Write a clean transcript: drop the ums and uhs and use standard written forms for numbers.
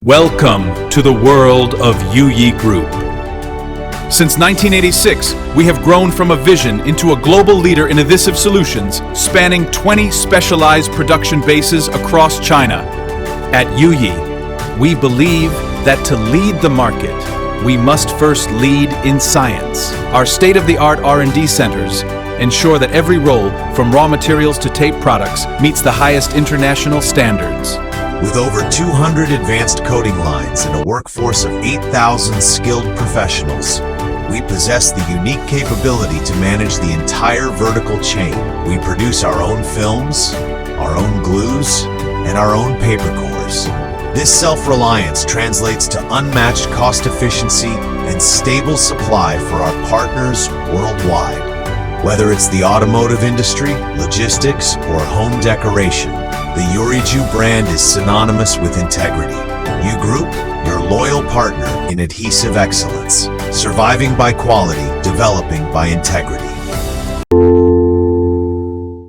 Welcome to the world of Youyi Group. Since 1986, we have grown from a vision into a global leader in adhesive solutions, spanning 20 specialized production bases across China. At Youyi, we believe that to lead the market, we must first lead in science. Our state-of-the-art R&D centers ensure that every roll, from raw materials to tape products, meets the highest international standards. With over 200 advanced coating lines and a workforce of 8,000 skilled professionals, we possess the unique capability to manage the entire vertical chain. We produce our own films, our own glues, and our own paper cores. This self-reliance translates to unmatched cost efficiency and stable supply for our partners worldwide. Whether it's the automotive industry, logistics, or home decoration, the Youyi brand is synonymous with integrity. Youyi Group, your loyal partner in adhesive excellence, surviving by quality, developing by integrity.